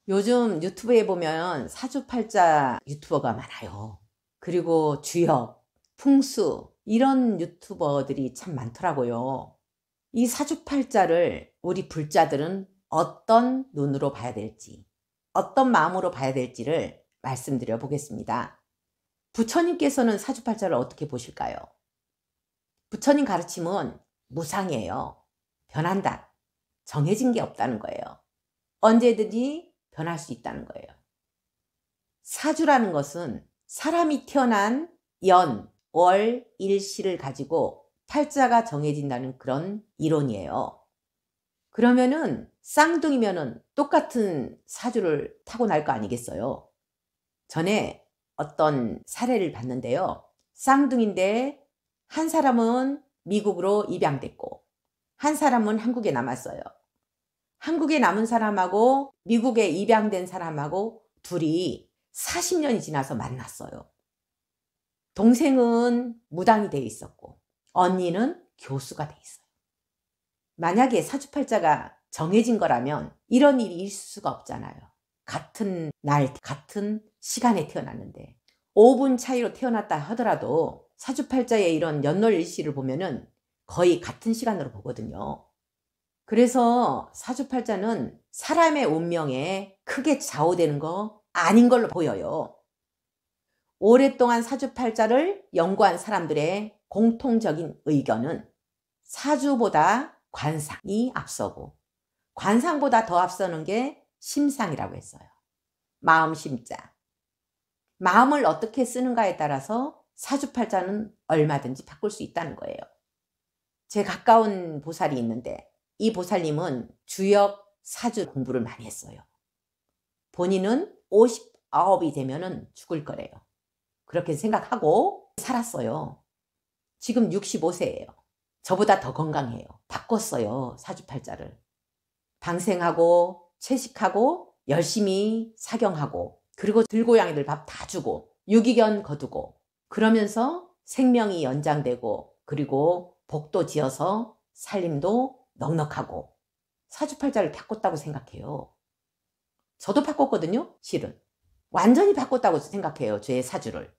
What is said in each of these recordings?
요즘 유튜브에 보면 사주팔자 유튜버가 많아요. 그리고 주역, 풍수 이런 유튜버들이 참 많더라고요. 이 사주팔자를 우리 불자들은 어떤 눈으로 봐야 될지, 어떤 마음으로 봐야 될지를 말씀드려 보겠습니다. 부처님께서는 사주팔자를 어떻게 보실까요? 부처님 가르침은 무상이에요. 변한다. 정해진 게 없다는 거예요. 언제든지 변할 수 있다는 거예요. 사주라는 것은 사람이 태어난 연, 월, 일시를 가지고 팔자가 정해진다는 그런 이론이에요. 그러면은 쌍둥이면은 똑같은 사주를 타고날 거 아니겠어요? 전에 어떤 사례를 봤는데요. 쌍둥이인데 한 사람은 미국으로 입양됐고 한 사람은 한국에 남았어요. 한국에 남은 사람하고 미국에 입양된 사람하고 둘이 40년이 지나서 만났어요. 동생은 무당이 돼 있었고 언니는 교수가 돼 있어요. 만약에 사주팔자가 정해진 거라면 이런 일이 있을 수가 없잖아요. 같은 날, 같은 시간에 태어났는데 5분 차이로 태어났다 하더라도 사주팔자의 이런 연월일시를 보면은 거의 같은 시간으로 보거든요. 그래서 사주팔자는 사람의 운명에 크게 좌우되는 거 아닌 걸로 보여요. 오랫동안 사주팔자를 연구한 사람들의 공통적인 의견은 사주보다 관상이 앞서고 관상보다 더 앞서는 게 심상이라고 했어요. 마음 심자. 마음을 어떻게 쓰는가에 따라서 사주팔자는 얼마든지 바꿀 수 있다는 거예요. 제 가까운 보살이 있는데 이 보살님은 주역 사주 공부를 많이 했어요. 본인은 59이 되면은 죽을 거래요. 그렇게 생각하고 살았어요. 지금 65세예요. 저보다 더 건강해요. 바꿨어요, 사주팔자를. 방생하고 채식하고 열심히 사경하고 그리고 들고양이들 밥 다 주고 유기견 거두고 그러면서 생명이 연장되고 그리고 복도 지어서 살림도 넉넉하고 사주팔자를 바꿨다고 생각해요. 저도 바꿨거든요, 실은. 완전히 바꿨다고 생각해요, 제 사주를.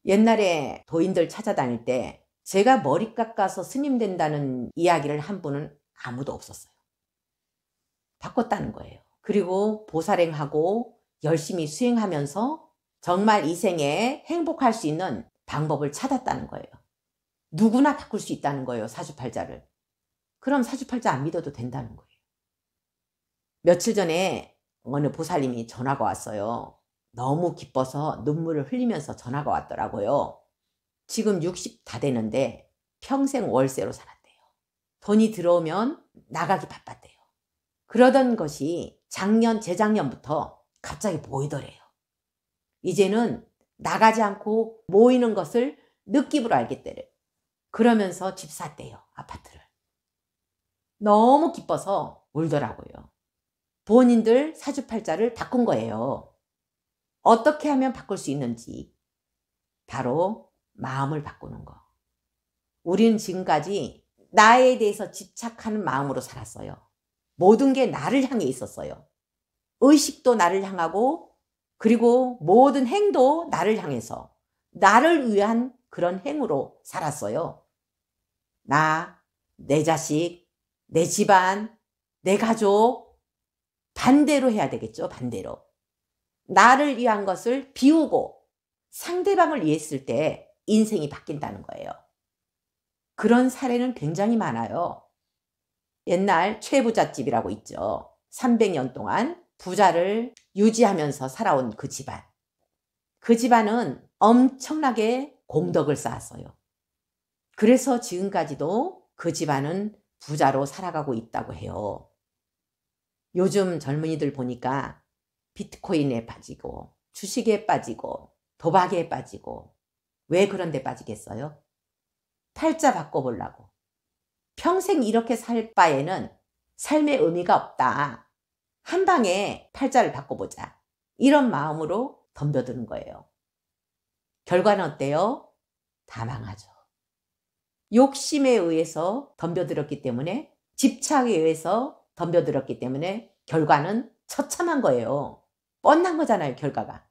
옛날에 도인들 찾아다닐 때 제가 머리 깎아서 스님 된다는 이야기를 한 분은 아무도 없었어요. 바꿨다는 거예요. 그리고 보살행하고 열심히 수행하면서 정말 이 생에 행복할 수 있는 방법을 찾았다는 거예요. 누구나 바꿀 수 있다는 거예요, 사주팔자를. 그럼 사주팔자 안 믿어도 된다는 거예요. 며칠 전에 어느 보살님이 전화가 왔어요. 너무 기뻐서 눈물을 흘리면서 전화가 왔더라고요. 지금 60 다 되는데 평생 월세로 살았대요. 돈이 들어오면 나가기 바빴대요. 그러던 것이 작년, 재작년부터 갑자기 보이더래요. 이제는 나가지 않고 모이는 것을 느낌으로 알겠대요. 그러면서 집 샀대요, 아파트를. 너무 기뻐서 울더라고요. 본인들 사주팔자를 바꾼 거예요. 어떻게 하면 바꿀 수 있는지. 바로 마음을 바꾸는 거. 우리는 지금까지 나에 대해서 집착하는 마음으로 살았어요. 모든 게 나를 향해 있었어요. 의식도 나를 향하고 그리고 모든 행도 나를 향해서 나를 위한 그런 행으로 살았어요. 나, 내 자식, 내 집안, 내 가족 반대로 해야 되겠죠. 반대로. 나를 위한 것을 비우고 상대방을 위했을 때 인생이 바뀐다는 거예요. 그런 사례는 굉장히 많아요. 옛날 최부잣집이라고 있죠. 300년 동안 부자를 유지하면서 살아온 그 집안. 그 집안은 엄청나게 공덕을 쌓았어요. 그래서 지금까지도 그 집안은 부자로 살아가고 있다고 해요. 요즘 젊은이들 보니까 비트코인에 빠지고 주식에 빠지고 도박에 빠지고 왜 그런 데 빠지겠어요? 팔자 바꿔보려고. 평생 이렇게 살 바에는 삶의 의미가 없다. 한 방에 팔자를 바꿔보자. 이런 마음으로 덤벼드는 거예요. 결과는 어때요? 다 망하죠. 욕심에 의해서 덤벼들었기 때문에 집착에 의해서 덤벼들었기 때문에 결과는 처참한 거예요. 뻔난 거잖아요, 결과가.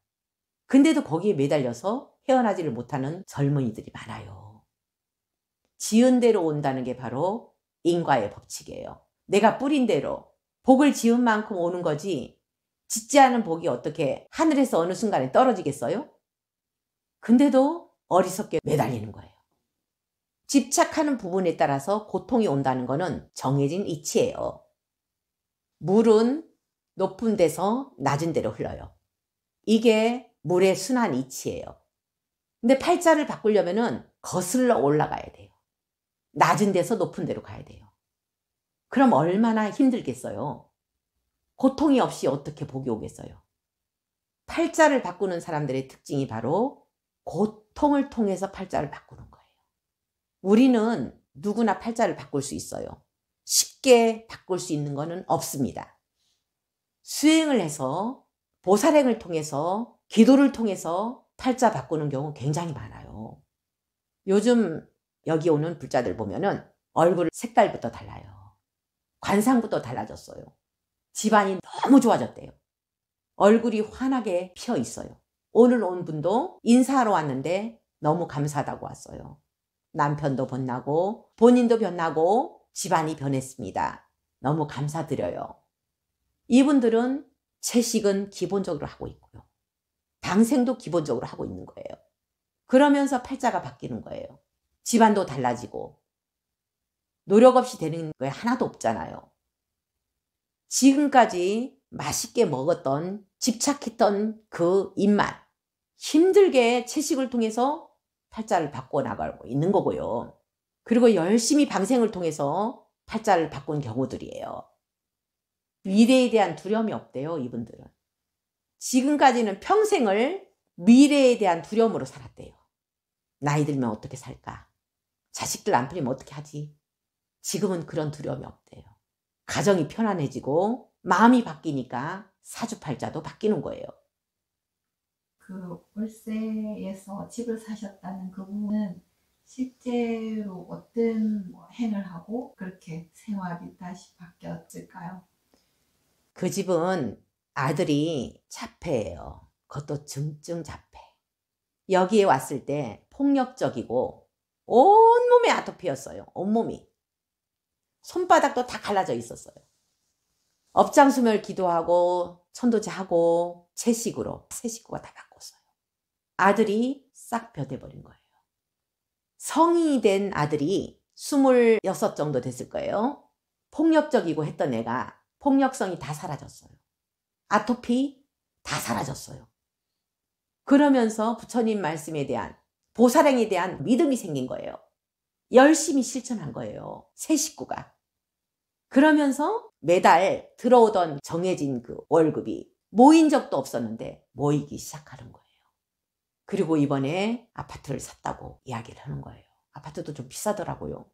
근데도 거기에 매달려서 헤어나지를 못하는 젊은이들이 많아요. 지은 대로 온다는 게 바로 인과의 법칙이에요. 내가 뿌린 대로 복을 지은 만큼 오는 거지, 짓지 않은 복이 어떻게 하늘에서 어느 순간에 떨어지겠어요? 근데도 어리석게 매달리는 거예요. 집착하는 부분에 따라서 고통이 온다는 거는 정해진 이치예요. 물은 높은 데서 낮은 데로 흘러요. 이게 물의 순환 이치예요. 근데 팔자를 바꾸려면은 거슬러 올라가야 돼요. 낮은 데서 높은 데로 가야 돼요. 그럼 얼마나 힘들겠어요? 고통이 없이 어떻게 복이 오겠어요? 팔자를 바꾸는 사람들의 특징이 바로 고통을 통해서 팔자를 바꾸는 거예요. 우리는 누구나 팔자를 바꿀 수 있어요. 쉽게 바꿀 수 있는 것은 없습니다. 수행을 해서, 보살행을 통해서, 기도를 통해서 팔자 바꾸는 경우 굉장히 많아요. 요즘 여기 오는 불자들 보면은 얼굴 색깔부터 달라요. 관상부터 달라졌어요. 집안이 너무 좋아졌대요. 얼굴이 환하게 피어 있어요. 오늘 온 분도 인사하러 왔는데 너무 감사하다고 왔어요. 남편도 변하고 본인도 변하고 집안이 변했습니다. 너무 감사드려요. 이분들은 채식은 기본적으로 하고 있고요. 방생도 기본적으로 하고 있는 거예요. 그러면서 팔자가 바뀌는 거예요. 집안도 달라지고 노력 없이 되는 게 하나도 없잖아요. 지금까지 맛있게 먹었던, 집착했던 그 입맛, 힘들게 채식을 통해서 팔자를 바꿔나가고 있는 거고요. 그리고 열심히 방생을 통해서 팔자를 바꾼 경우들이에요. 미래에 대한 두려움이 없대요, 이분들은. 지금까지는 평생을 미래에 대한 두려움으로 살았대요. 나이 들면 어떻게 살까? 자식들 안 풀리면 어떻게 하지? 지금은 그런 두려움이 없대요. 가정이 편안해지고 마음이 바뀌니까 사주팔자도 바뀌는 거예요. 그 월세에서 집을 사셨다는 그 부분은 실제로 어떤 행을 하고 그렇게 생활이 다시 바뀌었을까요? 그 집은 아들이 자폐예요. 그것도 중증 자폐. 여기에 왔을 때 폭력적이고 온몸에 아토피였어요. 온몸이. 손바닥도 다 갈라져 있었어요. 업장수멸 기도하고 천도제하고 채식으로 세 식구가 다 바꿨어요. 아들이 싹 변해버린 거예요. 성인이 된 아들이 26 정도 됐을 거예요. 폭력적이고 했던 애가 폭력성이 다 사라졌어요. 아토피 다 사라졌어요. 그러면서 부처님 말씀에 대한, 보살행에 대한 믿음이 생긴 거예요. 열심히 실천한 거예요. 세 식구가. 그러면서 매달 들어오던 정해진 그 월급이 모인 적도 없었는데 모이기 시작하는 거예요. 그리고 이번에 아파트를 샀다고 이야기를 하는 거예요. 아파트도 좀 비싸더라고요.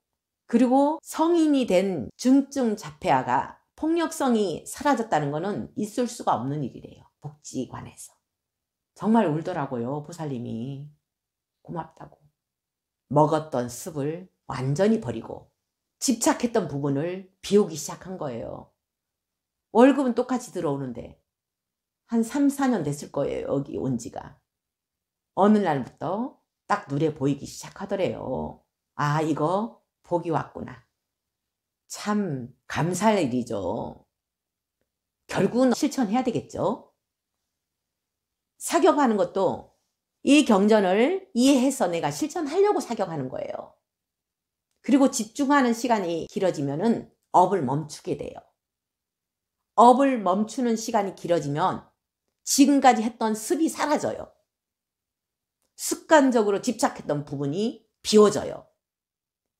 그리고 성인이 된 중증 자폐아가 폭력성이 사라졌다는 거는 있을 수가 없는 일이래요. 복지관에서. 정말 울더라고요, 보살님이. 고맙다고. 먹었던 습을 완전히 버리고 집착했던 부분을 비우기 시작한 거예요. 월급은 똑같이 들어오는데 한 3, 4년 됐을 거예요, 여기 온 지가. 어느 날부터 딱 눈에 보이기 시작하더래요. 아, 이거 복이 왔구나. 참 감사할 일이죠. 결국은 실천해야 되겠죠. 사격하는 것도 이 경전을 이해해서 내가 실천하려고 사격하는 거예요. 그리고 집중하는 시간이 길어지면은 업을 멈추게 돼요. 업을 멈추는 시간이 길어지면 지금까지 했던 습이 사라져요. 습관적으로 집착했던 부분이 비워져요.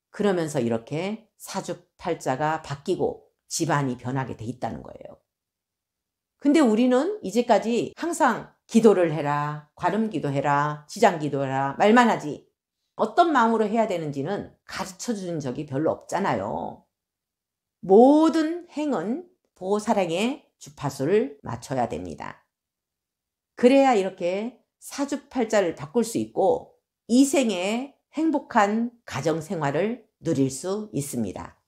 그러면서 이렇게 사주팔자가 바뀌고 집안이 변하게 돼 있다는 거예요. 근데 우리는 이제까지 항상 기도를 해라, 관음기도 해라, 지장기도 해라 말만 하지 어떤 마음으로 해야 되는지는 가르쳐준 적이 별로 없잖아요. 모든 행은 보살행의 주파수를 맞춰야 됩니다. 그래야 이렇게 사주팔자를 바꿀 수 있고 이 생에 행복한 가정생활을 누릴 수 있습니다.